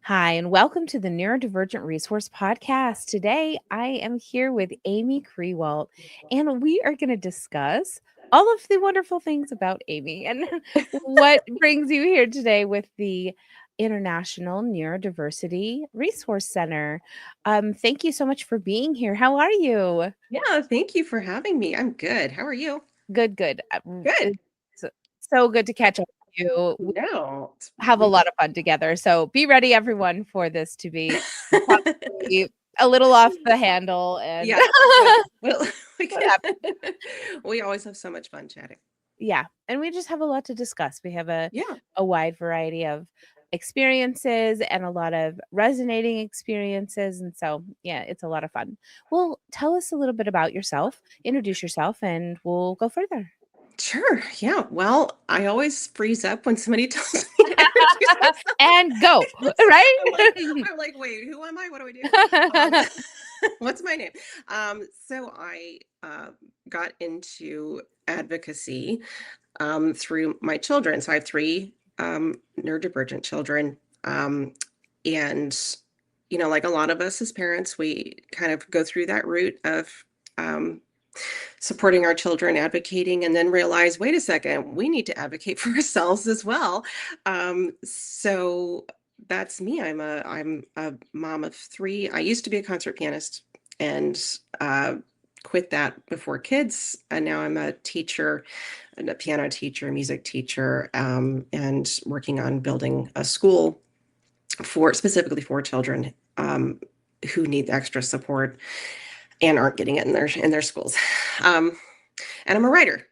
Hi, and welcome to the Neurodivergent Resource Podcast. Today, I am here with Amy Kreidwalt, and we are going to discuss all of the wonderful things about Amy and what brings you here today with the International Neurodiversity Resource Center. Thank you so much for being here. How are you? Yeah, thank you for having me. I'm good. How are you? Good, good. Good. It's so good to catch up with you. No, Have a we lot of fun together. So be ready, everyone, for this to be probably a little off the handle and yeah, yeah. Well, what happened. we always have so much fun chatting. Yeah, and we just have a lot to discuss. We have Yeah, a wide variety of experiences and a lot of resonating experiences, and so yeah, it's a lot of fun. Well, tell us a little bit about yourself, introduce yourself, and we'll go further. sure. Yeah. Well, I always freeze up when somebody tells me to introduce myself. And go, I'm like, right? I'm like, wait, who am I? What do I do? Um, what's my name? So I got into advocacy through my children. So I have three neurodivergent children. And, like a lot of us as parents, we kind of go through that route of um, supporting our children, advocating, and then realize, wait a second, we need to advocate for ourselves as well. So that's me. I'm a mom of three. I used to be a concert pianist and quit that before kids, and now I'm a teacher, and a piano teacher, music teacher, and working on building a school for specifically for children who need extra support and aren't getting it in their schools. Um, and I'm a writer.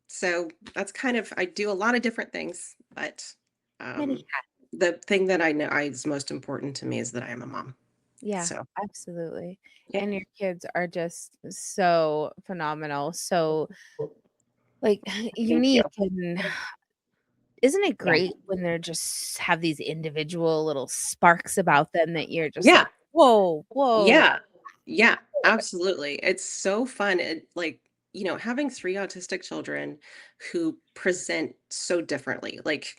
So that's kind of, I do a lot of different things, but Many. um, the thing that I know is most important to me is that I am a mom. Yeah, So absolutely. yeah, And your kids are just so phenomenal, so, like, thank you. unique, and isn't it Yeah. great when they're just have these individual little sparks about them that you're just Yeah. like, "Whoa, whoa." Yeah. Yeah. Absolutely. It's so fun. Having three autistic children who present so differently. Like,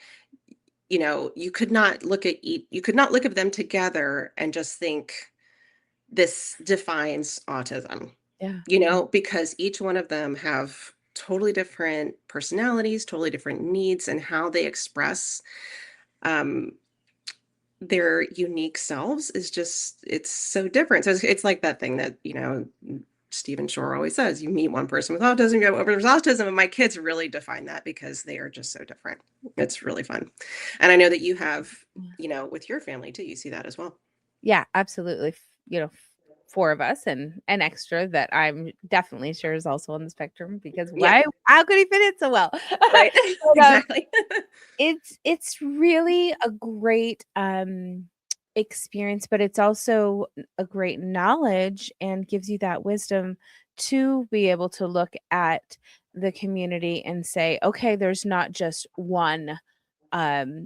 you could not look at them together and just think this defines autism, Yeah. because each one of them have totally different personalities, totally different needs, and how they express um, their unique selves is just, it's so different. So it's like that thing that, Stephen Shore always says, you meet one person with autism, you go over there's autism, and my kids really define that because they are just so different. It's really fun. And I know that you have, with your family too, you see that as well. Yeah, absolutely. 4 of us and an extra that I'm definitely sure is also on the spectrum because Yeah, why how could he fit it so well? right. But, Exactly. it's really a great, experience, but it's also a great knowledge and gives you that wisdom to be able to look at the community and say, "Okay, there's not just one,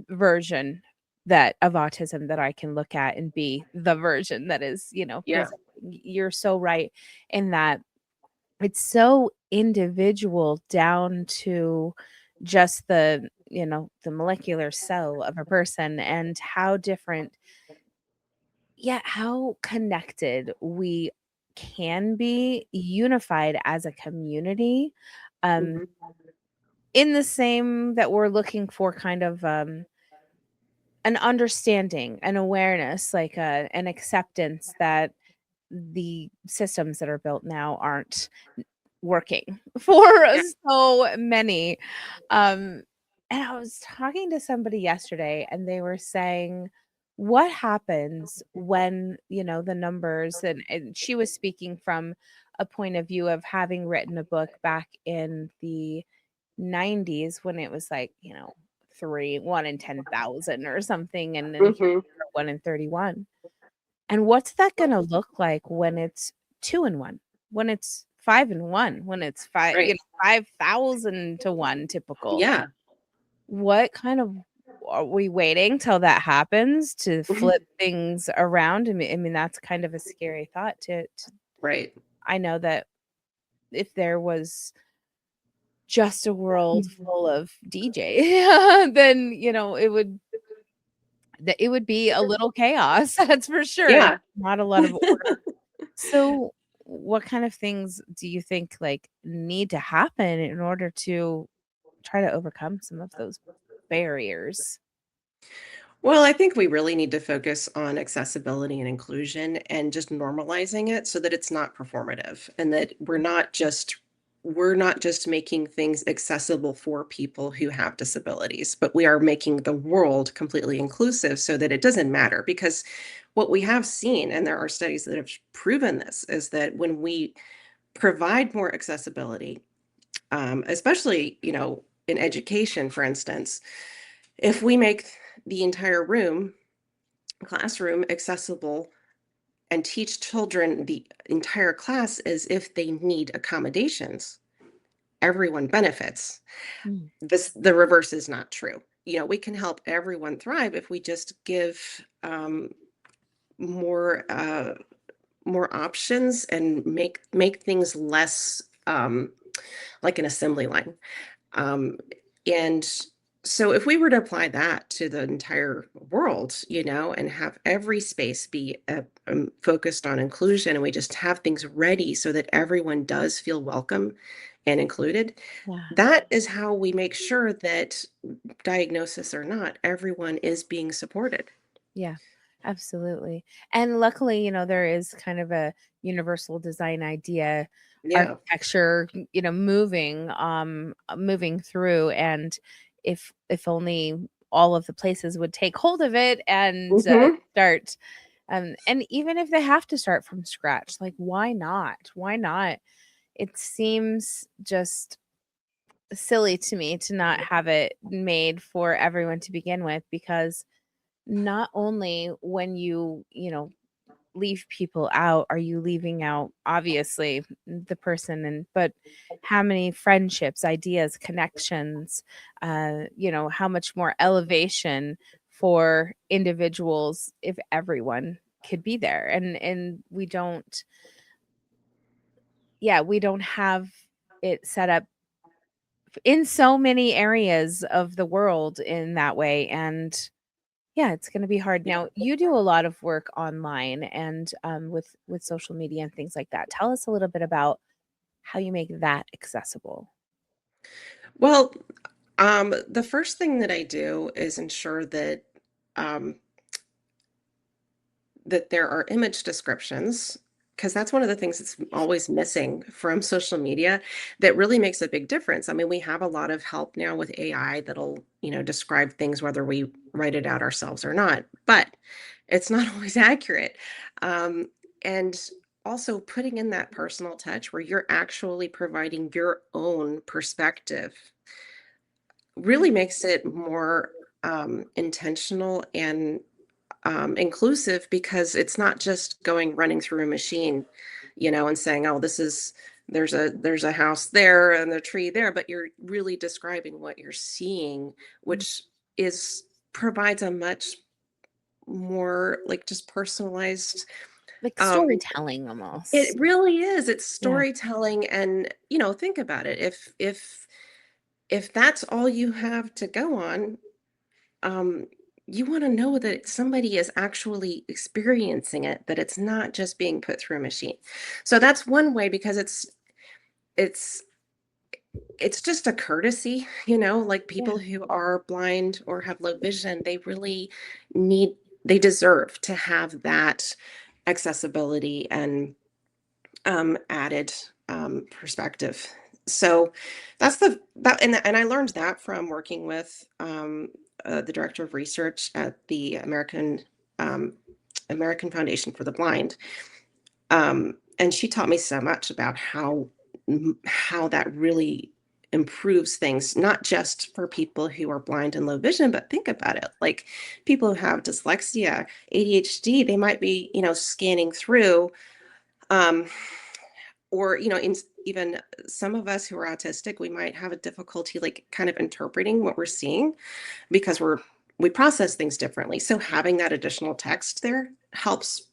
version that of autism that I can look at and be the version that is, Yeah. present." You're so right in that it's so individual down to just the molecular cell of a person and how different, yeah, how connected we can be unified as a community, um, Mhm. in the same that we're looking for kind of, an understanding, an awareness, like, an acceptance that the systems that are built now aren't working for Yeah. so many. Um, and I was talking to somebody yesterday and they were saying, what happens when, the numbers, and she was speaking from a point of view of having written a book back in the 90s when it was like, 1 in 10,000 or something. And then here Mhm. we are, 1 in 31. And what's that gonna look like when it's 2 and 1, when it's 5 and 1, when it's Right. 5,000 to 1 typical? Yeah. What kind of are we waiting till that happens to Mhm. flip things around? I mean, that's kind of a scary thought to Right. I know that if there was just a world full of DJ, then, it would that it would be a little chaos, that's for sure, and Yeah. not a lot of order. So, what kind of things do you think, like, need to happen in order to try to overcome some of those barriers? Well, I think we really need to focus on accessibility and inclusion and just normalizing it so that it's not performative and that we're not just making things accessible for people who have disabilities, but we are making the world completely inclusive so that it doesn't matter because what we have seen, and there are studies that have proven this, is that when we provide more accessibility, especially, in education, for instance, if we make the entire classroom accessible and teach children the entire class as if they need accommodations, everyone benefits. Mm, The reverse is not true. We can help everyone thrive if we just give more more options and make things less like an assembly line. Um, and so if we were to apply that to the entire world, and have every space be focused on inclusion, and we just have things ready so that everyone does feel welcome and included, yeah. that is how we make sure that, diagnosis or not, everyone is being supported. Yeah, absolutely. And luckily, there is kind of a universal design idea, Yeah. architecture, moving through. And if only all of the places would take hold of it and Hmm. start, and even if they have to start from scratch, like why not? Why not? It seems just silly to me to not have it made for everyone to begin with, because not only when leave people out, are you leaving out obviously the person, and but how many friendships, ideas, connections, how much more elevation for individuals if everyone could be there. And we don't, yeah, we don't have it set up in so many areas of the world in that way. And yeah, it's gonna be hard. Now, you do a lot of work online and, with social media and things like that. Tell us a little bit about how you make that accessible. Well, the first thing that I do is ensure um, that there are image descriptions, because that's one of the things that's always missing from social media that really makes a big difference. I mean, we have a lot of help now with AI that'll, describe things whether we write it out ourselves or not, but it's not always accurate. Um, and also putting in that personal touch where you're actually providing your own perspective really makes it more intentional and inclusive, because it's not just going running through a machine, and saying, "Oh, there's a house there and a tree there," but you're really describing what you're seeing, Mm, which is provides a much more like just personalized. like Um, storytelling it almost. really is. It's Yeah, storytelling, and think about it. If that's all you have to go on, um, you want to know that somebody is actually experiencing it, that it's not just being put through a machine. So that's one way, because it's it's just a courtesy, like yeah. people who are blind or have low vision, they really need they deserve to have that accessibility and added perspective. So that's the that and I learned that from working with the director of research at the um, American Foundation for the Blind, and she taught me so much about how that really improves things, not just for people who are blind and low vision, but think about it, like people who have dyslexia, ADHD, they might be scanning through, um, or even some of us who are autistic, we might have a difficulty like kind of interpreting what we're seeing, because we process things differently, so having that additional text there helps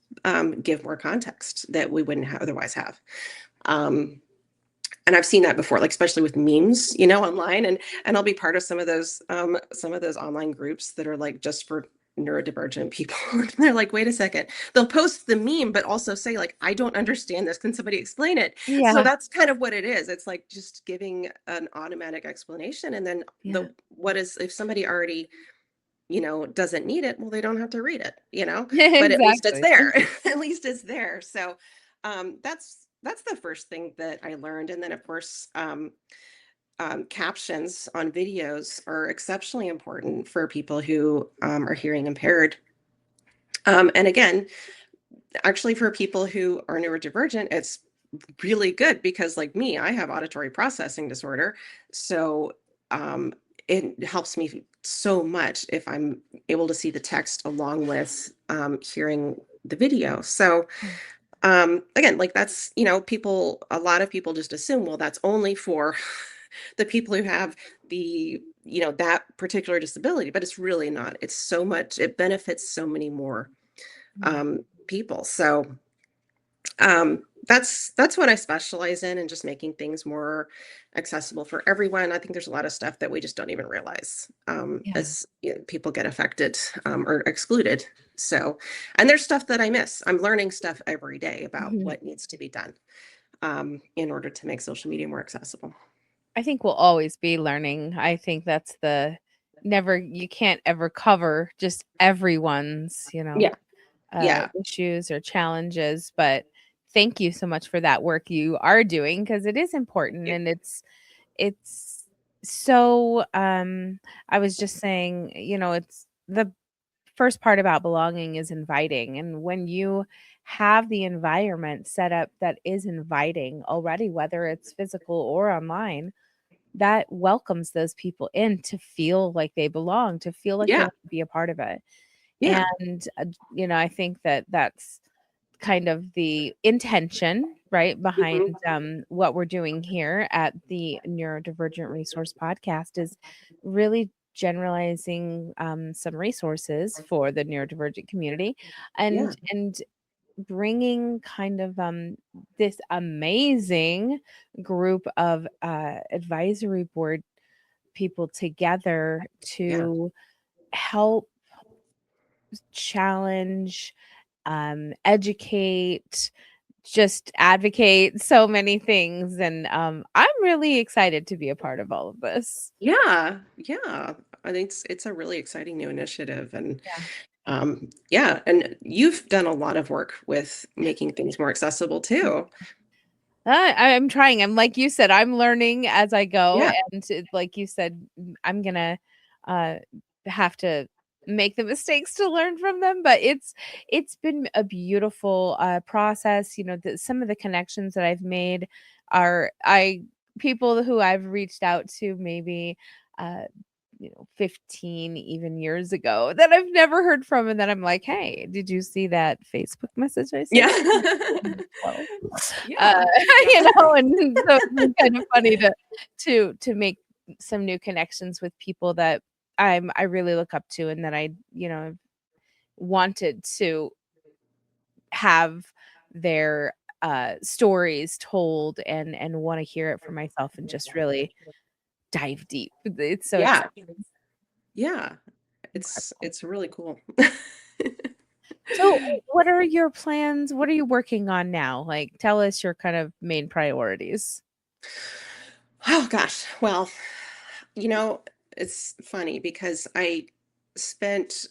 give more context that we wouldn't otherwise have. um, and I've seen that before, like especially with memes, online, and I'll be part of some of those online groups that are like just for neurodivergent people. And they're like, wait a second. They'll post the meme, but also say, like, I don't understand this. Can somebody explain it? So Yeah. that's kind of what it is. It's like just giving an automatic explanation. And then Yeah. what is, if somebody already, doesn't need it, well, they don't have to read it, but at least it's Exactly. there. At least it's there. So that's the first thing that I learned. And then of course, captions on videos are exceptionally important for people who are hearing impaired. And again, actually, for people who are neurodivergent, it's really good because, like me, I have auditory processing disorder. So it helps me so much if I'm able to see the text along with hearing the video. So again, like that's, a lot of people just assume, well, that's only for the people who have that particular disability, but it's really not. It's so much, it benefits so many more Yeah. people. So that's what I specialize in, and just making things more accessible for everyone. I think there's a lot of stuff that we just don't even realize Yeah. as people get affected or excluded. So, and there's stuff that I miss. I'm learning stuff every day about Mhm. what needs to be done in order to make social media more accessible. I think we'll always be learning. I think that's the never you can't ever cover just everyone's, Yeah, yeah, issues or challenges, but thank you so much for that work you are doing because it is important yeah, and it's so I was just saying, it's the first part about belonging is inviting. And when you have the environment set up that is inviting already, whether it's physical or online, that welcomes those people in to feel like they belong, to feel like they yeah, want to be a part of it. yeah. And, I think that that's kind of the intention, right, behind, Mhm. what we're doing here at the Neurodivergent Resource Podcast is really generalizing, some resources for the neurodivergent community Yeah, and bringing kind of, this amazing group of, advisory board people together yeah, to help challenge, educate, just advocate so many things, and, I'm really excited to be a part of all of this. yeah, yeah. I think it's a really exciting new initiative, and Yeah. yeah, and you've done a lot of work with making things more accessible too. I'm trying. I'm like you said, I'm learning as I go, Yeah, and like you said, I'm gonna uh, have to make the mistakes to learn from them. But it's been a beautiful process. Some of the connections that I've made are I people who I've reached out to maybe. 15 even years ago that I've never heard from, and then I'm like, "Hey, did you see that Facebook message I yeah, sent you?" 12. Uh, yeah, yeah, and so it's been kind of funny to make some new connections with people that I really look up to and that I, wanted to have their, stories told and wanna hear it for myself and just really dive deep. It's so yeah, exciting, yeah. incredible. It's really cool. So, what are your plans? What are you working on now? Like, tell us your kind of main priorities. Oh gosh. Well, you know, it's funny because I spent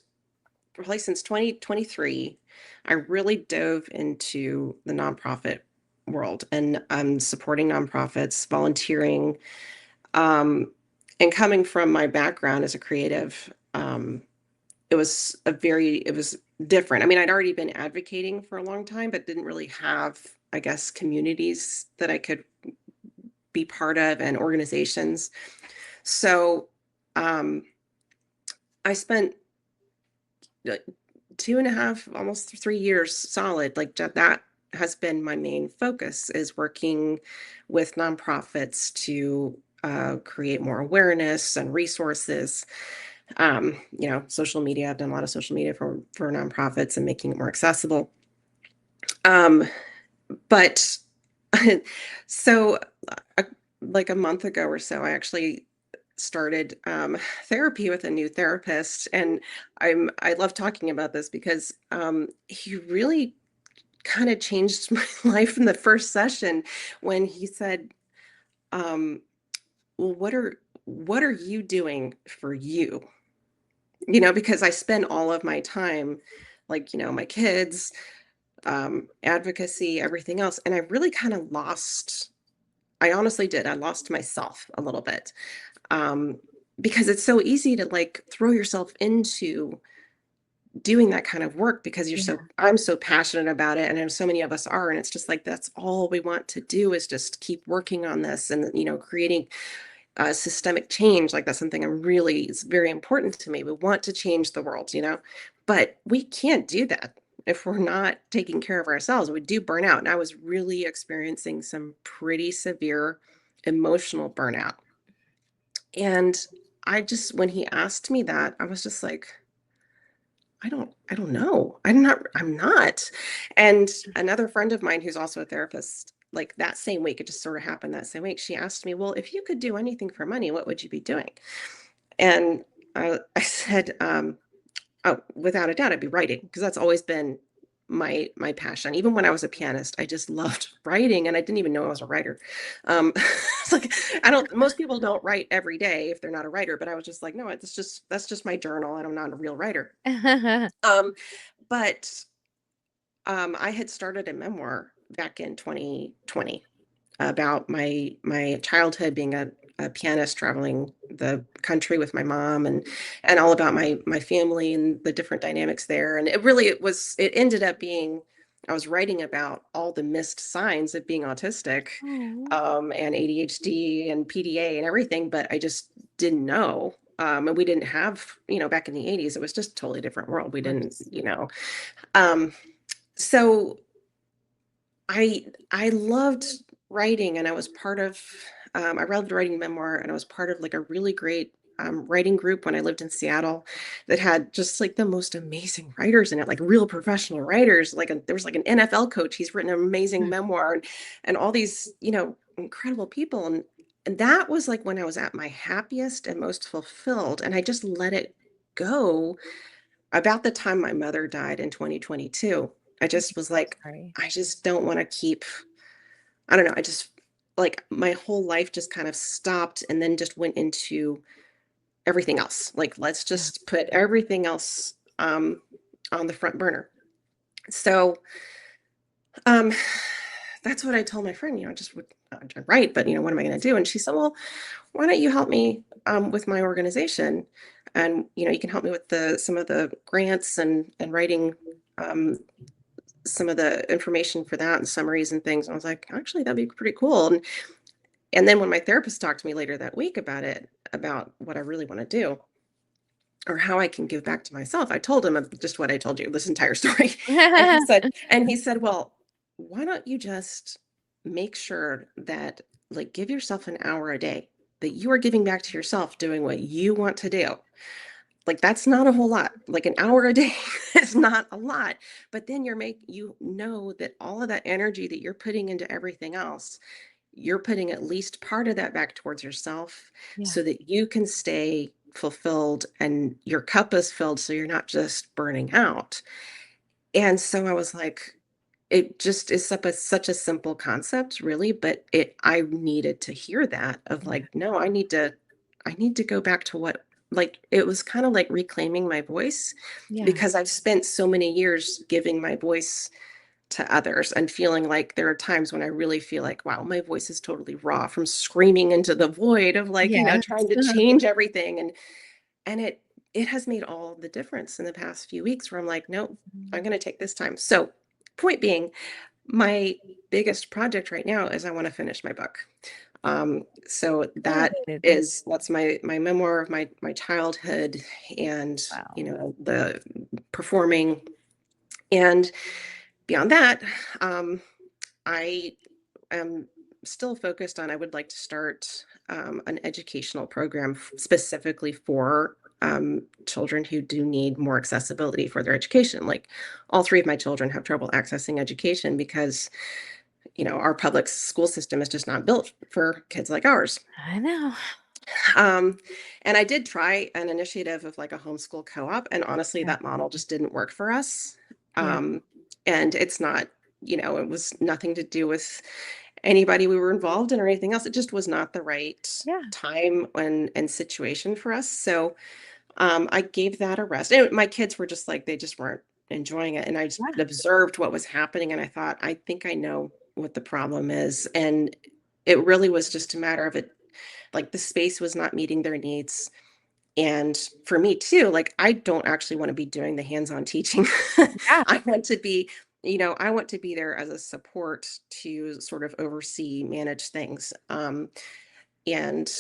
probably since 2023, I really dove into the nonprofit world, and supporting nonprofits, volunteering, um, and coming from my background as a creative, it was different. I mean, I'd already been advocating for a long time, but didn't really have, I guess, communities that I could be part of, and organizations. So um, I spent uh, 2.5, almost 3 years solid. Like that has been my main focus, is working with nonprofits to create more awareness and resources. Social media. I've done a lot of social media for nonprofits and making it more accessible. Um, but so, uh, like a month ago or so, I actually started therapy with a new therapist, and I love talking about this because he really kind of changed my life in the first session when he said, um, "Well, what are you doing for you?" Because I spend all of my time, like, my kids, advocacy, everything else, and I really kind of lost. I honestly did. I lost myself a little bit, um, because it's so easy to like throw yourself into doing that kind of work because Yeah. I'm so passionate about it, and I know so many of us are, and it's just like that's all we want to do is just keep working on this and creating systemic change. Like that's something I'm really is very important to me. We want to change the world, but we can't do that if we're not taking care of ourselves. We do burn out, and I was really experiencing some pretty severe emotional burnout. And when he asked me that, I was just like, I don't know. I'm not. And another friend of mine who's also a therapist, like that same week, it just sort of happened that same week. She asked me, well, if you could do anything for money, what would you be doing? And I said, oh, without a doubt, I'd be writing because that's always been my passion. Even when I was a pianist, I just loved writing, and I didn't even know I was a writer. It's like I don't. Most people don't write every day if they're not a writer, but I was just like, no, that's just my journal, and I'm not a real writer. Um, but I had started a memoir back in 2020 about my childhood being a pianist traveling the country with my mom, and all about my family and the different dynamics there. And it ended up being I was writing about all the missed signs of being autistic, Oh, and ADHD and PDA and everything, but I just didn't know. And we didn't have, back in the 80s, it was just a totally different world. We of didn't, course. um, so I loved writing, and I loved writing memoir, and I was part of like a really great writing group when I lived in Seattle that had just like the most amazing writers in it, like real professional writers. There was like an NFL coach. He's written an amazing Mm. memoir, and all these, incredible people. And that was like when I was at my happiest and most fulfilled. And I just let it go about the time my mother died in 2022. I just was like, Sorry. I just don't want to keep, I don't know. I just like my whole life just kind of stopped and then just went into everything else. Like, let's Yeah. just put everything else on the front burner. So, um, that's what I told my friend, just would write, but what am I going to do? And she said, well, why don't you help me with my organization? And, you can help me with some of the grants and writing um, some of the information for that and summaries and things. And I was like, actually, that'd be pretty cool. And then when my therapist talked to me later that week about it, about what I really want to do or how I can give back to myself, I told him just what I told you, this entire story. And he said, well, why don't you just make sure that like give yourself an hour a day that you are giving back to yourself doing what you want to do. Like that's not a whole lot. Like an hour a day is not a lot. But then you know that all of that energy that you're putting into everything else, you're putting at least part of that back towards yourself Yeah. so that you can stay fulfilled and your cup is filled so you're not just burning out. And so I was like, it just is such a simple concept, really, but I needed to hear that of Yeah. like, no, I need to go back to what like it was kind of like reclaiming my voice Yeah. because I've spent so many years giving my voice to others and feeling like there are times when I really feel like, wow, my voice is totally raw from screaming into the void of like, Yes. trying to change everything. And it has made all the difference in the past few weeks where I'm like, nope, I'm Mhm. going to take this time. So, point being, my biggest project right now is I want to finish my book. So Congratulations. that's my memoir of my childhood and Wow. the performing. And beyond that, I am still focused on I would like to start an educational program specifically for children who do need more accessibility for their education. Like all three of my children have trouble accessing education because, our public school system is just not built for kids like ours. I know. Um, and I did try an initiative of like a homeschool co-op, and honestly, Yeah. that model just didn't work for us. Yeah. Um, and it's not, it was nothing to do with anybody we were involved in or anything else. It just was not the right Yeah. time and situation for us. So I gave that a rest. And my kids were just like, they just weren't enjoying it. And I just Yeah. observed what was happening. And I thought, I think I know what the problem is. And it really was just a matter of it, like the space was not meeting their needs. And for me too, like I don't actually want to be doing the hands-on teaching. Yeah. I want to be, I want to be there as a support to sort of oversee, manage things. And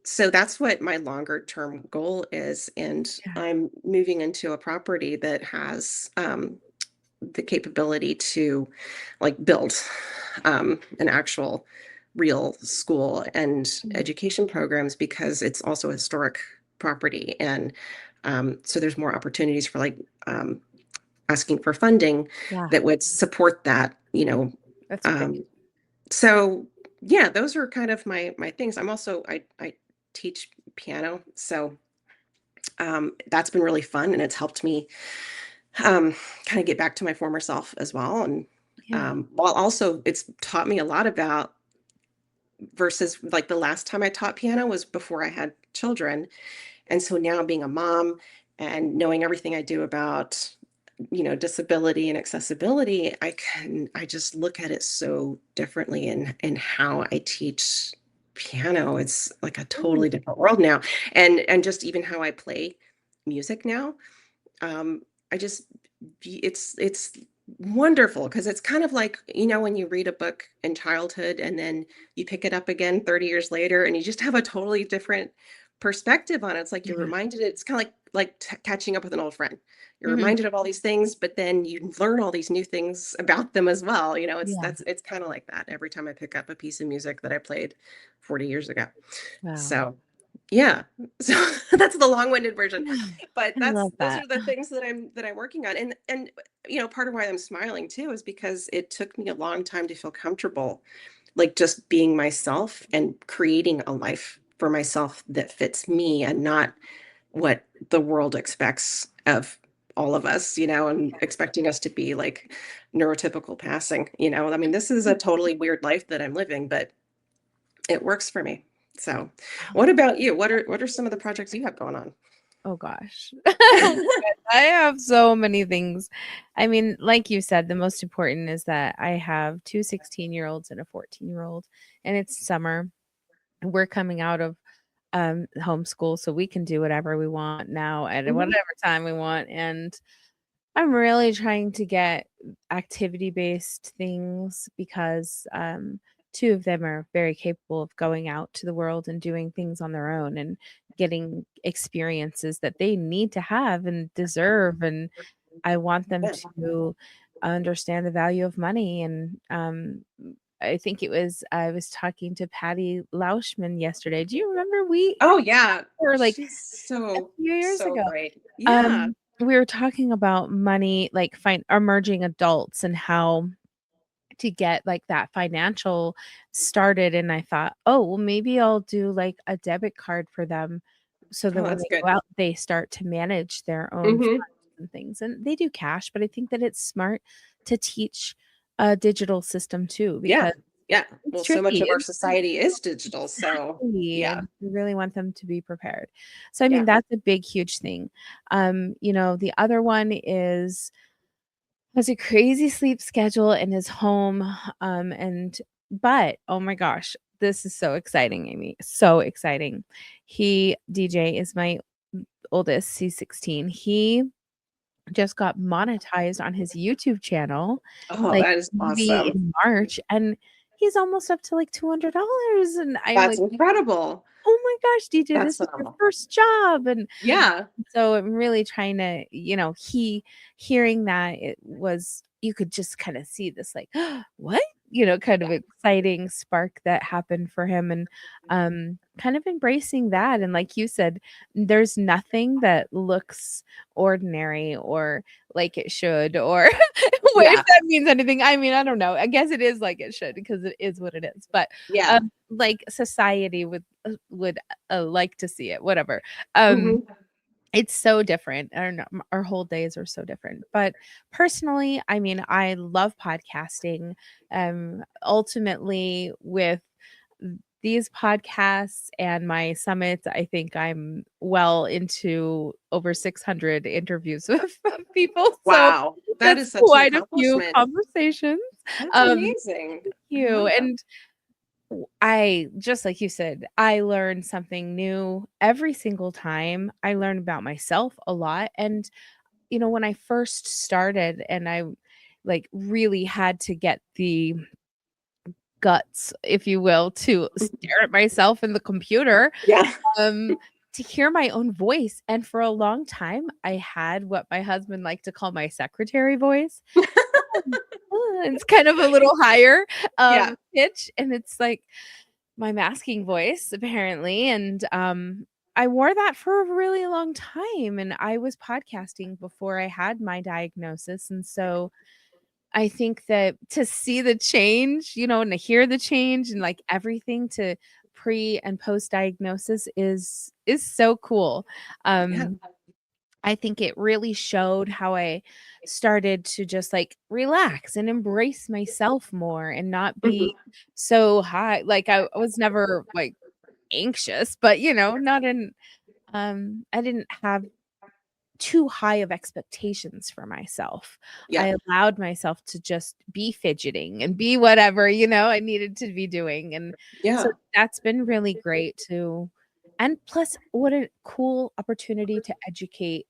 so that's what my longer term goal is. And Yeah. I'm moving into a property that has the capability to like build an actual real school and Mm. education programs because it's also a historic property. And so there's more opportunities for like asking for funding Yeah. that would support that. That's great. Um, so yeah, those are kind of my things. I teach piano, so that's been really fun, and it's helped me kind of get back to my former self as well. And Yeah. while also it's taught me a lot about versus like the last time I taught piano was before I had children. And so now being a mom and knowing everything I do about, disability and accessibility, I just look at it so differently in how I teach piano. It's like a Ooh. totally different world now. And just even how I play music now. I just it's wonderful because it's kind of like, when you read a book in childhood and then you pick it up again 30 years later and you just have a totally different perspective on it. It's like you're Yeah. reminded, it's kind of like catching up with an old friend. You're Mhm. reminded of all these things, but then you learn all these new things about them as well. Yeah. It's kind of like that every time I pick up a piece of music that I played 40 years ago. Wow. So yeah. So that's the long-winded version. Yeah. But I that's love those that. are the things that I'm working on. And part of why I'm smiling too is because it took me a long time to feel comfortable, like just being myself and creating a life for myself that fits me and not what the world expects of all of us, and expecting us to be like neurotypical passing. I mean, this is a totally weird life that I'm living, but it works for me. So, Wow. what about you? What are some of the projects you have going on? Oh gosh. Oh my God. I have so many things. I mean, like you said, the most important is that I have two 16-year-olds and a 14-year-old, and it's summer. We're coming out of homeschool, so we can do whatever we want now at Mhm. whatever time we want. And I'm really trying to get activity-based things because, two of them are very capable of going out to the world and doing things on their own and getting experiences that they need to have and deserve, and I want them Yeah. to understand the value of money, and, I think I was talking to Patty Lauschman yesterday. Do you remember we Oh yeah. were, like, She's a so few years so ago? great. Yeah. We were talking about money, like, emerging adults and how to get, like, that financial started, and I thought, "Oh, well, maybe I'll do, like, a debit card for them so that Oh, when that's they good. go out, they start to manage their own Hmm. funds and things," and they do cash, but I think that it's smart to teach a digital system too Yeah. because Yeah. it's Well, so much tricky. of our society is digital, so Exactly, yeah. and we really want them to be prepared. So, I mean, Yeah. that's a big, huge thing. The other one is has a crazy sleep schedule in his home, but, oh my gosh, this is so exciting, Amy, so exciting. DJ is my oldest, he's 16. He just got monetized on his YouTube channel, Oh, like, that is maybe awesome. in March, and he's almost up to, like, $200, and I'm That's like, incredible. "Oh my gosh, DJ, That's this is your phenomenal. first job," and Yeah. so I'm really trying to, hearing that it was you could just kinda see this like, "What?" Kind of Yeah. exciting spark that happened for him, and, kind of embracing that, and like you said, there's nothing that looks ordinary or like it should, or if Yeah. that means anything. I mean, I don't know. I guess it is like it should because it is what it is. But Yeah. like society would like to see it, whatever. Um, Hmm. it's so different. Our whole days are so different. But personally, I mean, I love podcasting. Ultimately, with these podcasts and my summits, I think I'm well into over 600 interviews with people. So Wow. That that's is such an quite a few accomplishment. conversations. That's Um, amazing. I you love that. and I just like you said, I learn something new every single time. I learn about myself a lot. And, when I first started and I like really had to get the guts, if you will, to Mhm. stare at myself in the computer, Yeah. um, to hear my own voice. And for a long time, I had what my husband liked to call my secretary voice. It's kind of a little higher, Yeah. pitch, and it's like my masking voice apparently, and, I wore that for a really long time, and I was podcasting before I had my diagnosis, and so I think that to see the change, and to hear the change and, like, everything to pre and post diagnosis is so cool. Yeah. I think it really showed how I started to just, like, relax and embrace myself more and not be Hmm. so high. Like, I was never, like, anxious, but, not in I didn't have too high of expectations for myself. Yeah. I allowed myself to just be fidgeting and be whatever, I needed to be doing, and so Yeah. that's been really great to and plus, what a cool opportunity to educate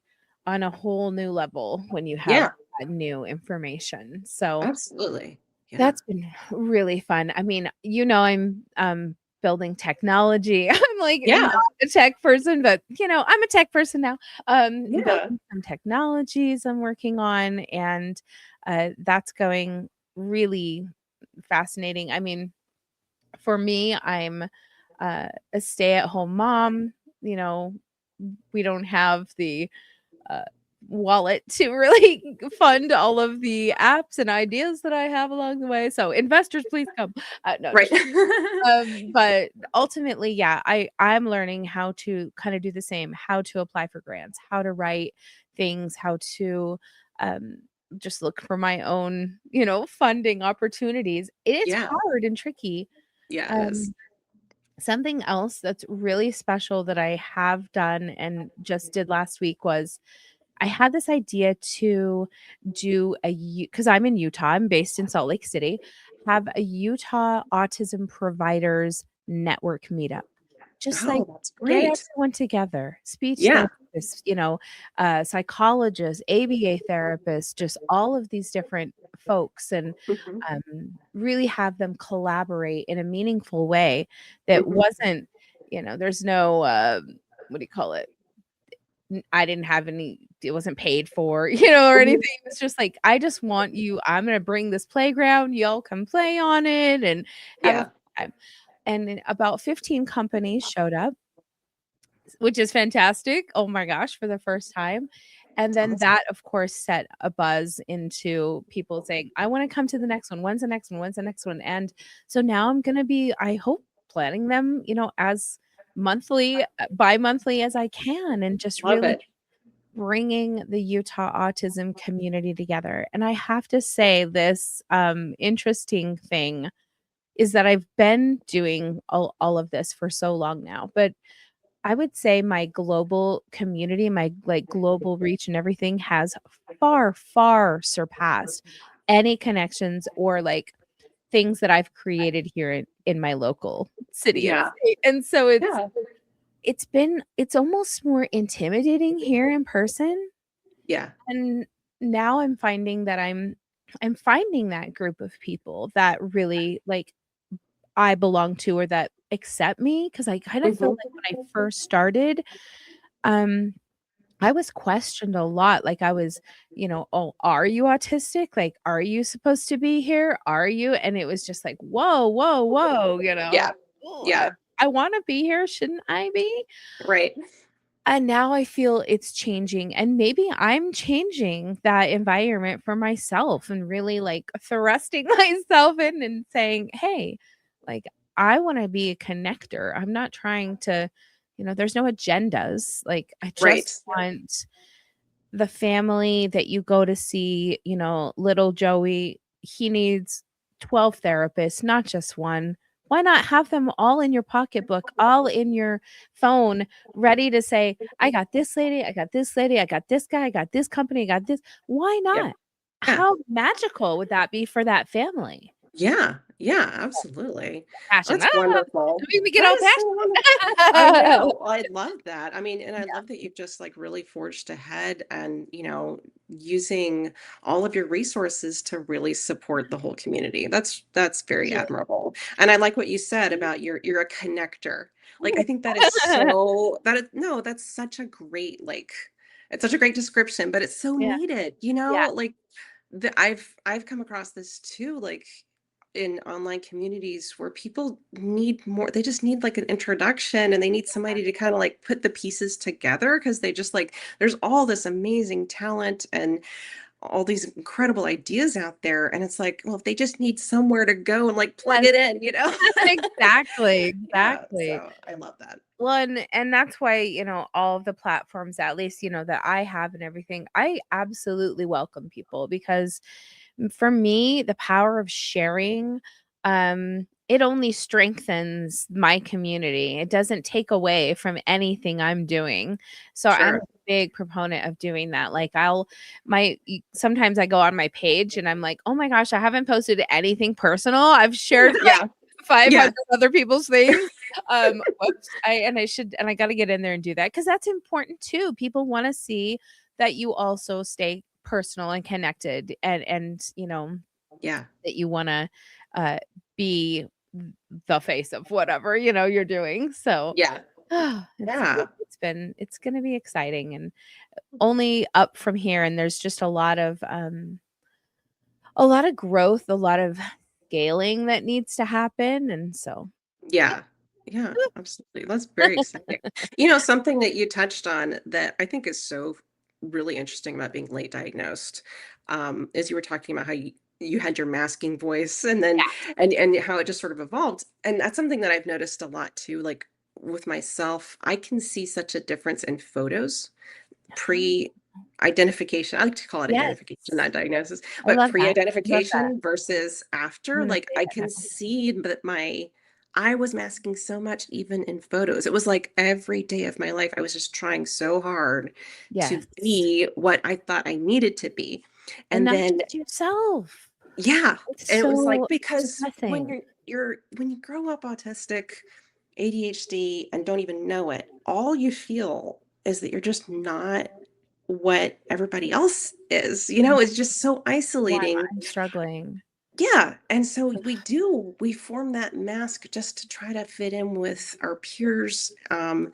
on a whole new level when you have Yeah. that new information. So Absolutely. Yeah. that's been really fun. I mean, I'm, building technology. I'm, like, not Yeah. a tech person, but, I'm a tech person now. Yeah. Building some technologies I'm working on, and, that's going really fascinating. I mean, for me, I'm, a stay-at-home mom, you know, we don't have the uh, wallet to really fund all of the apps and ideas that I have along the way. So investors, please come. No, Right. just but ultimately, yeah, I'm learning how to kind of do the same, how to apply for grants, how to write things, how to um just look for my own, funding opportunities. It's Yeah. hard and tricky. Yeah, it is. Um Something else that's really special that I have done and just did last week was I had this idea to do because I'm in Utah, I'm based in Salt Lake City, have a Utah Autism Providers Network meetup. Just like Oh, that's get great. everyone together, speech Yeah. therapists, psychologists, ABA therapists, just all of these different folks, and Mhm. really have them collaborate in a meaningful way that Mhm. wasn't, there's no, what do you call it? I didn't have any it wasn't paid for, or Mhm. anything. It's just like, "I just want you I'm gonna bring this playground, y'all come play on it and have a fun Yeah. time." And then about 15 companies showed up, which is fantastic. Oh my gosh, for the first time. And That's then awesome. that, of course, set a buzz into people saying, "I wanna come to the next one. When's the next one? When's the next one?" And so now I'm gonna be, I hope, planning them, as monthly, bi-monthly as I can, and just Love really it. bringing the Utah autism community together. And I have to say this, interesting thing is that I've been doing all of this for so long now, but I would say my global community, my, like, global reach and everything has far, far surpassed any connections or, like, things that I've created here in my local city and Yeah. state. And so Yeah. it's almost more intimidating here in person. Yeah. And now I'm finding that I'm finding that group of people that really, like, I belong to or that accept me, because I kind of felt Mhm. like when I first started, um, I was questioned a lot, like, I was, "Oh, are you autistic? Like, are you supposed to be here? Are you?" And it was just like, "Whoa, whoa, whoa," Yeah. "Ooh, Yeah. I wanna be here, shouldn't I be? Right. And now I feel it's changing, and maybe I'm changing that environment for myself and really, like, thrusting myself in and saying, "Hey, like, I wanna be a connector. I'm not trying to." There's no agendas. Like, I Right. just want the family that you go to see, little Joey, he needs 12 therapists, not just one. Why not have them all in your pocketbook, all in your phone, ready to say, I got this lady, I got this lady, I got this guy, I got this company, I got this. Why Yeah. not? Yeah. How magical would that be for that family? Yeah. Yeah, absolutely. Passion. That's wonderful. Make me get That all is so wonderful. I passionate. know. I love that. I mean, and I love that you've just like really forged ahead and, using all of your resources to really support the whole community. That's very Yeah. admirable. And I like what you said about you're a connector. Like I think that is so that is no, that's such a great it's such a great description, but it's so Yeah. needed, Yeah. like I've come across this too, like in online communities where people need more, they just need like an introduction and they need somebody to kind of like put the pieces together because they just like there's all this amazing talent and all these incredible ideas out there. And it's like, well, if they just need somewhere to go and like plug Yes. it in. Exactly, Yeah. exactly. So I love that. Well, and that's why, all of the platforms, at least, that I have and everything, I absolutely welcome people because for me, the power of sharing, it only strengthens my community. It doesn't take away from anything I'm doing. So I'm a Sure. big proponent of doing that. Like sometimes I go on my page and I'm like, oh my gosh, I haven't posted anything personal. I've shared like Yeah. 500 Yeah. other people's things. Whoops. I got to get in there and do that because that's important too. People want to see that you also stay personal and connected and Yeah. that you want to uh be the face of whatever you're doing. So Yeah. it's Yeah. it's going to be exciting and only up from here, and there's just a lot of growth, a lot of scaling that needs to happen, and so yeah. Yeah. Yeah, absolutely. That's very exciting. Something that you touched on that I think is so really interesting about being late diagnosed, is you were talking about how you had your masking voice and then and how it just sort of evolved. And that's something that I've noticed a lot too. Like with myself, I can see such a difference in photos Yeah. pre-identification. I like to call it Yes. identification, not diagnosis, I but love that. I love that. pre-identification versus I'm after. gonna Like say I that can now. see that I was masking so much even in photos. It was like every day of my life, I was just trying so hard to Yes. be what I thought I needed to be. And And not then, just yourself. yeah, It's and it was like so because when depressing. when you grow up autistic, ADHD, and don't even know it, all you feel is that you're just not what everybody else is. It's just so Why isolating. I'm struggling. Yeah, and so we form that mask just to try to fit in with our peers, Yeah.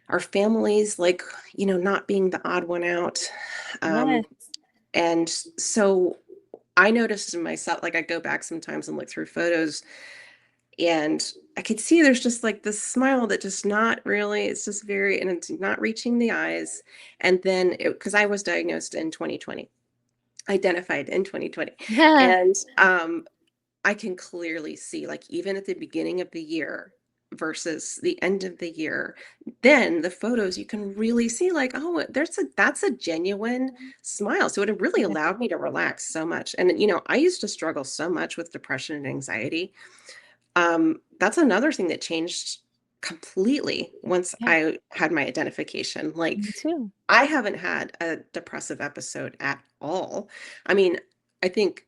our families, like, not being the odd one out. Yes. Um, and so I noticed in myself, like I go back sometimes and look through photos and I could see there's just like this smile that just not really, it's just very, and it's not reaching the eyes. And then because I was diagnosed in 2020, identified in 2020. And I can clearly see, like, even at the beginning of the year versus the end of the year, then the photos you can really see, like, oh, that's a genuine smile. So it really Yeah. allowed me to relax so much. And I used to struggle so much with depression and anxiety. That's another thing that changed completely once Yeah. I had my identification. Like, Me too. I haven't had a depressive episode at all. I mean, I think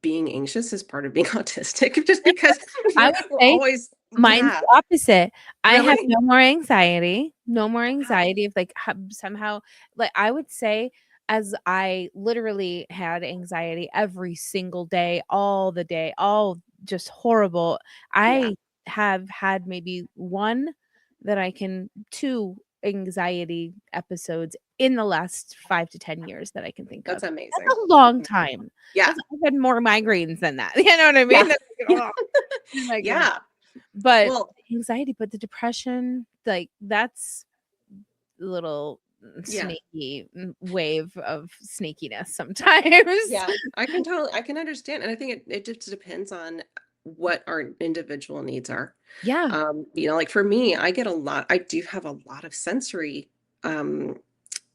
being anxious is part of being autistic just because I we're would we're say always mine's yeah, the opposite. I have really? no more anxiety, no more Wow. anxiety of, like, somehow like, I would say as I literally had anxiety every single day, all just horrible. Yeah, I have had maybe 2 anxiety episodes in the last 5 to 10 years that I can think of. that's That's amazing. a long Mhm. time. Yeah, I've had more migraines than that, you know what I yeah, mean? That's like, oh, my goodness. yeah. But Well, anxiety, but the depression, like, that's a little yeah. snaky wave of sneakiness sometimes. Yeah, I can understand, and I think it just depends on what our individual needs are. Yeah. Like for me, I do have a lot of sensory um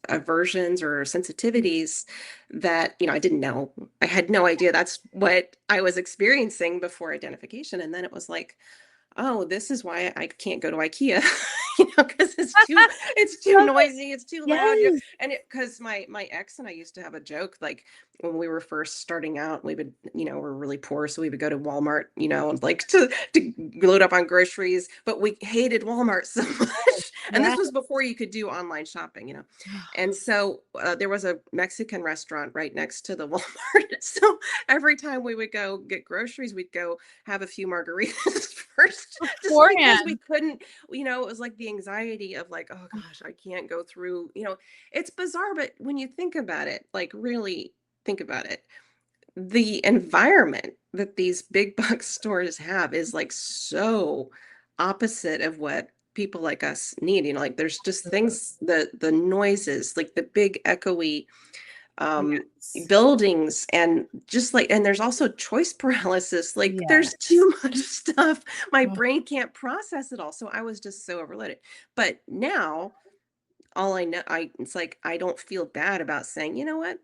aversions or sensitivities that, I didn't know. I had no idea that's what I was experiencing before identification. And then it was like, oh, this is why I can't go to IKEA, because it's too Love it. noisy, it's too loud, Yes. and because my ex and I used to have a joke, like when we were first starting out, we would, we're really poor, so we would go to Walmart, and like to load up on groceries, but we hated Walmart so much, and this Yeah. was before you could do online shopping. And so there was a Mexican restaurant right next to the Walmart, so every time we would go get groceries, we'd go have a few margaritas first, just because we Beforehand. couldn't, it was like the anxiety of like, oh gosh, I can't go through, it's bizarre, but when you think about it, like really think about it, the environment that these big box stores have is like so opposite of what people like us need. Like there's just things, the noises, like the big echoey um Yes. buildings, and just like, and there's also choice paralysis, like there's Yes. too much stuff, my Oh, brain can't process it all, so I was just so overloaded. But now all I know, it's like I don't feel bad about saying, you know what,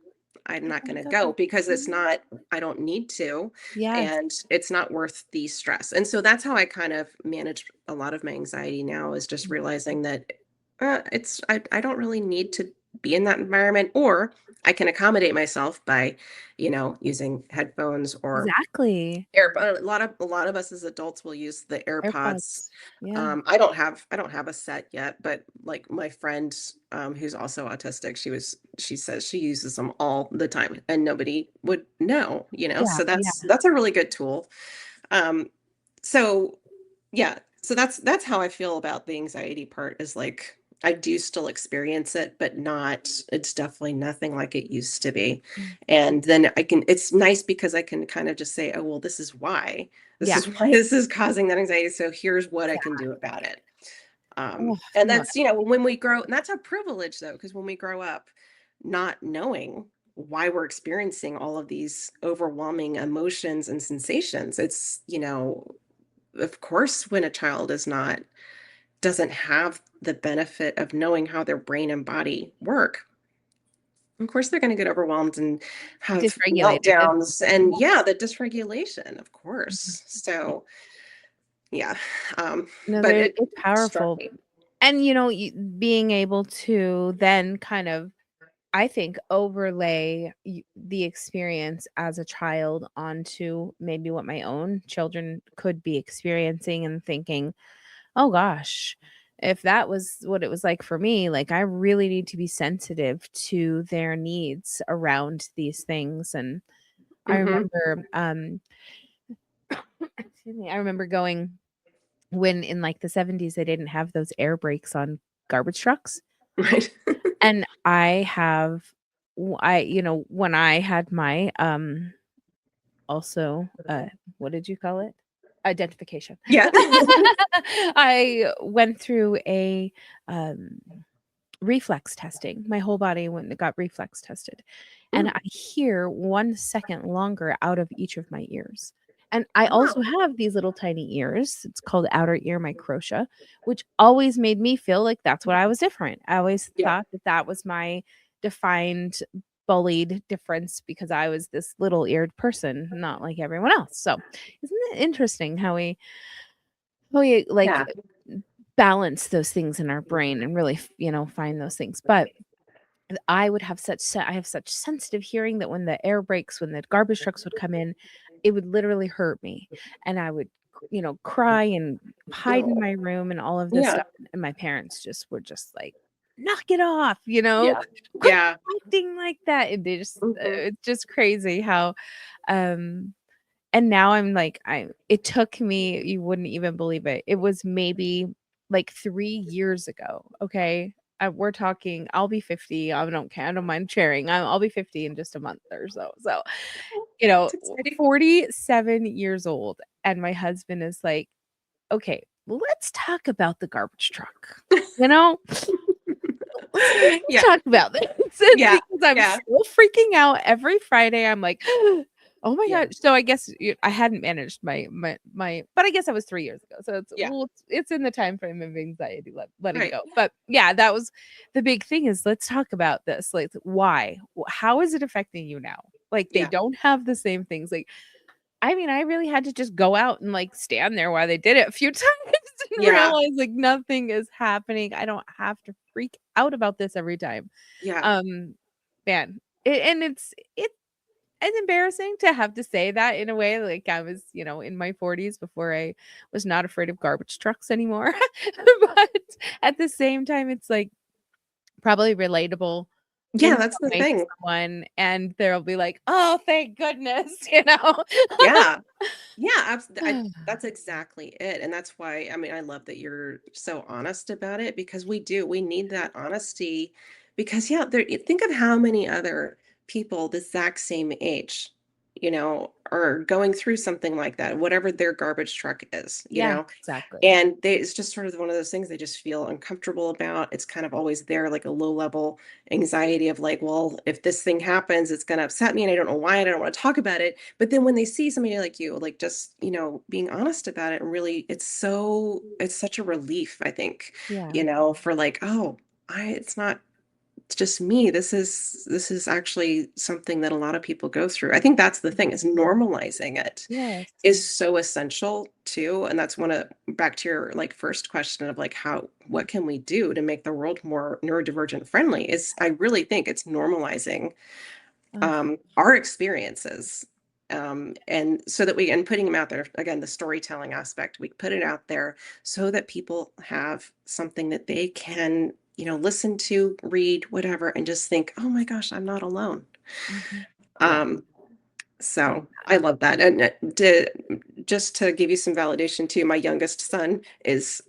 I'm I not going gotta to go. go, because it's Mhm. not, I don't need to, Yes. and it's not worth the stress. And so that's how I kind of manage a lot of my anxiety now, is just realizing that I don't really need to be in that environment, or I can accommodate myself by, using headphones or Exactly. a lot of us as adults will use the AirPods. AirPods. Yeah. I don't have a set yet, but like my friend, who's also autistic, she says she uses them all the time and nobody would know. Yeah, So yeah. that's a really good tool. Um, so yeah, so that's how I feel about the anxiety part, is like I do still experience it, but it's definitely nothing like it used to be. Mm. And then it's nice because I can kind of just say, oh, well, this is why. This Yeah. is why this is causing that anxiety. So here's what I can do about Exactly. it. Oh, And no. that's, when we grow, and that's a privilege though, because when we grow up not knowing why we're experiencing all of these overwhelming emotions and sensations, it's, of course, when a child doesn't have the benefit of knowing how their brain and body work, of course they're going to get overwhelmed and have Dysregulated. meltdowns, and yeah, the dysregulation, of course. Yeah. So yeah, No, but there it it's struck powerful. me. And, being able to then kind of, I think, overlay the experience as a child onto maybe what my own children could be experiencing and thinking, oh gosh, if that was what it was like for me, like I really need to be sensitive to their needs around these things. And I Hmm. remember, excuse me, I remember going when in like the 70s they didn't have those air brakes on garbage trucks. Right. And when I had my, also, what did you call it? Identification. Yeah. I went through a, um, reflex testing. My whole body went and got reflex tested, and Mm. I hear 1 second longer out of each of my ears. And I also Oh, have these little tiny ears. It's called outer ear microtia, which always made me feel like that's what I was different. I always yeah. thought that that was my defined, bullied difference because I was this little-eared person, not like everyone else. So, isn't it interesting how we, like, Yeah. balance those things in our brain and really, find those things? But I have such sensitive hearing that when the air brakes, when the garbage trucks would come in, it would literally hurt me, and I would, cry and hide in No. my room and all of this Yeah. stuff, and my parents just were just like, "Knock it off," Yeah. "Quit Yeah. acting like that," and they just Hmm. it's just crazy how, um and now I'm like, I it took me, you wouldn't even believe it. It was maybe like 3 years ago, okay? We're talking, I'll be 50, I don't care, I don't mind sharing. I'll be 50 in just a month or so. So, It's exciting. 47 years old, and my husband is like, okay, let's talk about the garbage truck. You know, let's Yeah. talk about this Yeah. because I'm Yeah. still freaking out every Friday. I'm like, oh my Yeah. god. So I guess I hadn't managed my, but I guess that was 3 years ago. So it's Yeah. well, it's in the time frame of anxiety letting Right. go. But yeah, that was the big thing. Is let's talk about this. Like, why? How is it affecting you now? Like, they Yeah. don't have the same things. Like, I mean, I really had to just go out and, like, stand there while they did it a few times and Yeah. realize, like, nothing is happening. I don't have to freak out about this every time. Yeah. Um, man, and it's embarrassing to have to say that in a way, like, I was, in my 40s before I was not afraid of garbage trucks anymore. But at the same time, it's, like, probably relatable Yeah. in That's some the way to thing. someone, and they'll be like, "Oh, thank goodness," you know? Yeah. Yeah, that's exactly it, and that's why I mean, I love that you're so honest about it because we need that honesty because, yeah, think of how many other people the exact same age, are going through something like that, whatever their garbage truck is, Yeah, exactly. and it's just sort of one of those things they just feel uncomfortable about. It's kind of always there, like a low level anxiety of like, well, if this thing happens, it's going to upset me and I don't know why and I don't want to talk about it. But then when they see somebody like you, like just, being honest about it, and really it's such a relief, I think, Yeah. for like, oh, it's not just me. This is actually something that a lot of people go through. I think that's the thing is normalizing it Yes. is so essential too, and that's one of back to your, like, first question of, like, what can we do to make the world more neurodivergent friendly is I really think it's normalizing, Ugh, our experiences, and so that we and putting them out there, again, the storytelling aspect, we put it out there so that people have something that they can, listen to, read, whatever, and just think, "Oh my gosh, I'm not alone." mhm. Yeah. Um, so I love that. And just to give you some validation too, my youngest son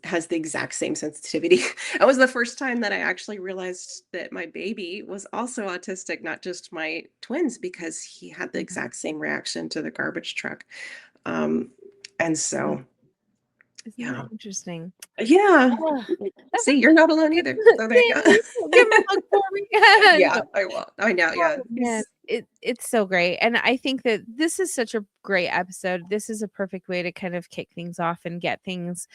has the exact same sensitivity. That was the first time that I actually realized that my baby was also autistic, not just my twins, because he had the Mhm. exact same reaction to the garbage truck. Um, and Oh, so, isn't that yeah. interesting? Yeah. Ugh. See, you're not alone either. So there you go. Thanks. Give him a hug for me. Yeah, No. I will. I know. Yeah. Oh, man. It's so great, and I think that this is such a great episode. This is a perfect way to kind of kick things off and get things,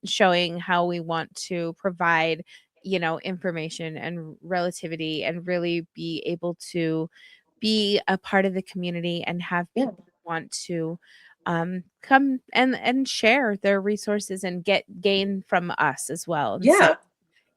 showing how we want to provide, information and relativity and really be able to be a part of the community and have Yeah. people want to, come and share their resources and gain from us as well, and so, Yeah.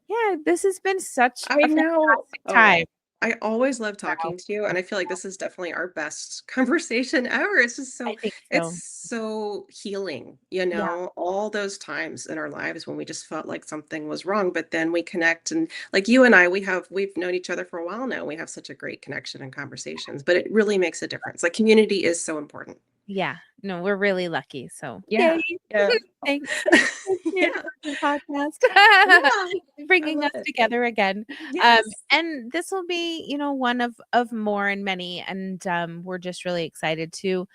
yeah, this has been such I a know. fantastic time. Oh, I always love Wow. talking to you, and I feel like this is definitely our best conversation ever. It's just I so think it's so. so healing, Yeah. all those times in our lives when we just felt like something was wrong, but then we connect and like you and I, we've known each other for a while now. We have such a great connection and conversations, but it really makes a difference. Like community is so important. Yeah. No, we're really lucky, so yay. Yeah. Yeah. Thanks. Thanks, Yeah. Neurodivergent Podcast. Yeah. I Bringing love us it. together again. Yes. And this will be, one of more and many, and, we're just really excited to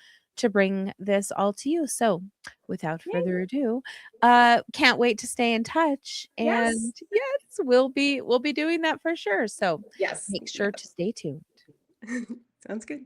bring this all to you. So, without Yay. further ado, can't wait to stay in touch, Yes. and yes, we'll be doing that for sure. So, Yes. make sure to Yes. stay tuned. Sounds good.